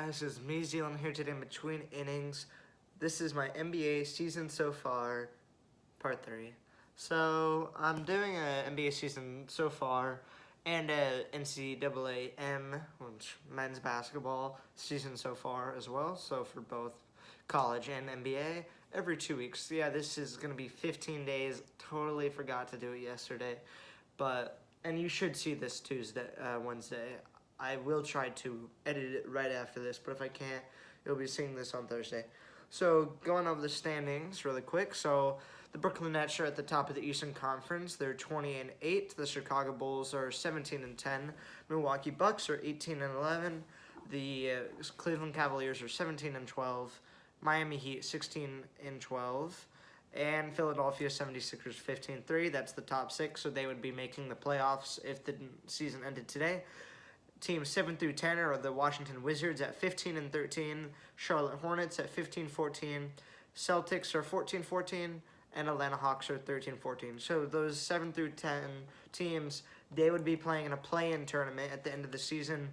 guys, it's me, Zealand, here today in between innings. This is my NBA season so far, part 3. So, I'm doing an NBA season so far and a NCAA which men's basketball season so far as well. So, for both college and NBA, every 2 weeks. Yeah, this is going to be 15 days. Totally forgot to do it yesterday. And you should see this Wednesday. I will try to edit it right after this, but if I can't, you'll be seeing this on Thursday. So, going over the standings really quick. So, the Brooklyn Nets are at the top of the Eastern Conference. They're 20-8. The Chicago Bulls are 17-10. Milwaukee Bucks are 18-11. The Cleveland Cavaliers are 17-12. Miami Heat 16-12. And Philadelphia 76ers 15-3. That's the top 6, so they would be making the playoffs if the season ended today. Teams 7 through 10 are the Washington Wizards at 15-13, Charlotte Hornets at 15-14, Celtics are 14-14, and Atlanta Hawks are 13-14. So those 7 through 10 teams, they would be playing in a play-in tournament at the end of the season,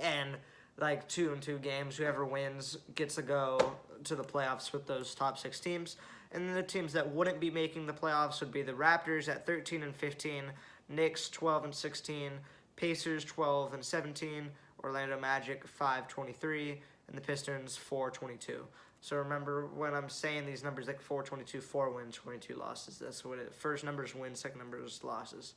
and like 2-2 games. Whoever wins gets to go to the playoffs with those top 6 teams. And then the teams that wouldn't be making the playoffs would be the Raptors at 13-15, Knicks 12-16, Pacers 12-17, Orlando Magic 5-23, and the Pistons 4-22. So remember when I'm saying these numbers like 4-22, 4 wins, 22 losses. That's what it. First number is wins, second number is losses.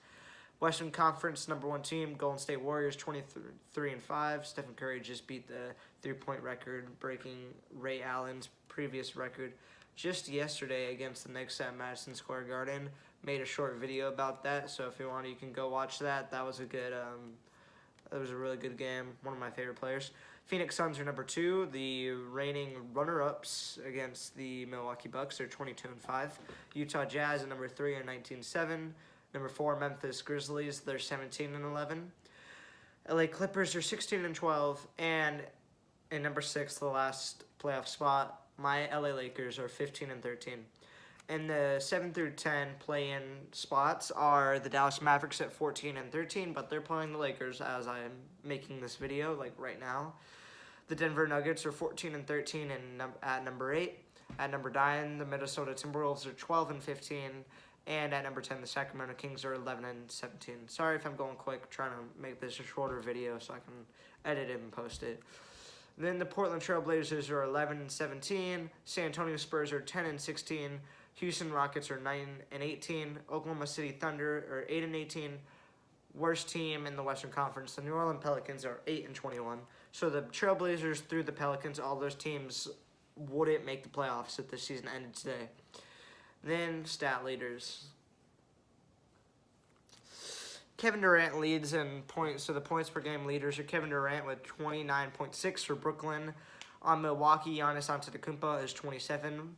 Western Conference number 1 team, Golden State Warriors 23-5. Stephen Curry just beat the 3-point record, breaking Ray Allen's previous record just yesterday against the Knicks at Madison Square Garden. Made a short video about that, so if you want, you can go watch that. That was a good, that was a really good game. One of my favorite players. Phoenix Suns are number 2, the reigning runner-ups against the Milwaukee Bucks. They're 22-5. Utah Jazz at number 3 are 19-7. Number 4, Memphis Grizzlies. They're 17-11. LA Clippers are 16-12, and in number 6, the last playoff spot, my LA Lakers are 15-13. And the 7 through 10 play-in spots are the Dallas Mavericks at 14-13, but they're playing the Lakers as I'm making this video, like right now. The Denver Nuggets are 14-13 at number 8. At number 9, the Minnesota Timberwolves are 12-15, and at number 10, the Sacramento Kings are 11-17. Sorry if I'm going quick, trying to make this a shorter video so I can edit it and post it. Then the Portland Trail Blazers are 11-17. San Antonio Spurs are 10-16. Houston Rockets are 9-18. Oklahoma City Thunder are 8-18. Worst team in the Western Conference, the New Orleans Pelicans are 8-21. So the Trailblazers through the Pelicans, all those teams wouldn't make the playoffs if the season ended today. Then stat leaders. Kevin Durant leads in points, so the points per game leaders are Kevin Durant with 29.6 for Brooklyn. On Milwaukee, Giannis Antetokounmpo is 27.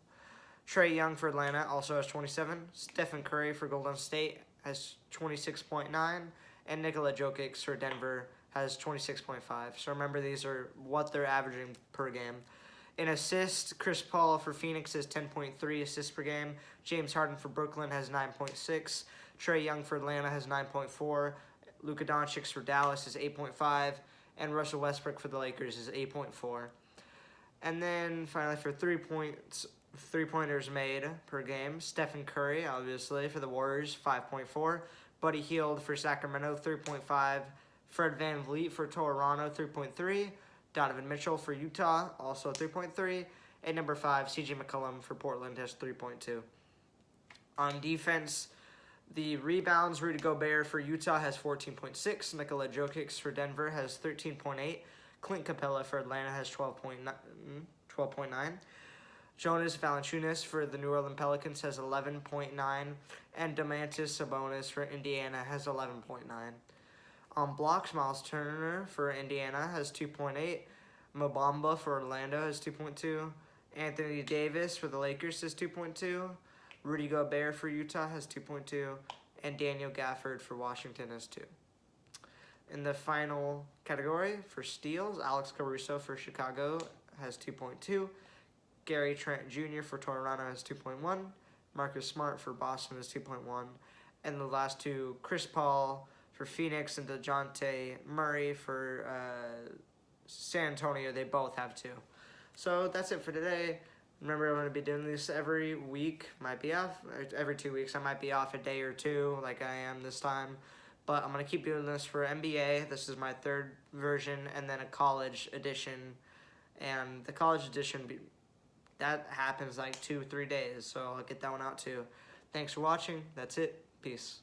Trae Young for Atlanta also has 27. Stephen Curry for Golden State has 26.9. And Nikola Jokic for Denver has 26.5. So remember, these are what they're averaging per game. In assists, Chris Paul for Phoenix has 10.3 assists per game. James Harden for Brooklyn has 9.6. Trae Young for Atlanta has 9.4. Luka Doncic for Dallas is 8.5. And Russell Westbrook for the Lakers is 8.4. And then finally for three-pointers made per game, Stephen Curry, obviously, for the Warriors, 5.4. Buddy Hield for Sacramento, 3.5. Fred VanVleet for Toronto, 3.3. Donovan Mitchell for Utah, also 3.3. And number 5, C.J. McCollum for Portland has 3.2. On defense, the rebounds, Rudy Gobert for Utah has 14.6. Nikola Jokic for Denver has 13.8. Clint Capella for Atlanta has 12.9. Jonas Valanciunas for the New Orleans Pelicans has 11.9. And Domantas Sabonis for Indiana has 11.9. On blocks, Miles Turner for Indiana has 2.8. Mo Bamba for Orlando has 2.2. Anthony Davis for the Lakers has 2.2. Rudy Gobert for Utah has 2.2. And Daniel Gafford for Washington has 2. In the final category for steals, Alex Caruso for Chicago has 2.2. Gary Trent Jr. for Toronto has 2.1. Marcus Smart for Boston has 2.1. And the last two, Chris Paul for Phoenix and DeJounte Murray for San Antonio, they both have 2. So that's it for today. Remember, I'm going to be doing this every week. Might be off every 2 weeks. I might be off a day or 2 like I am this time. But I'm going to keep doing this for NBA. This is my 3rd version, and then a college edition. And the college edition, that happens like 2-3 days. So I'll get that one out too. Thanks for watching. That's it. Peace.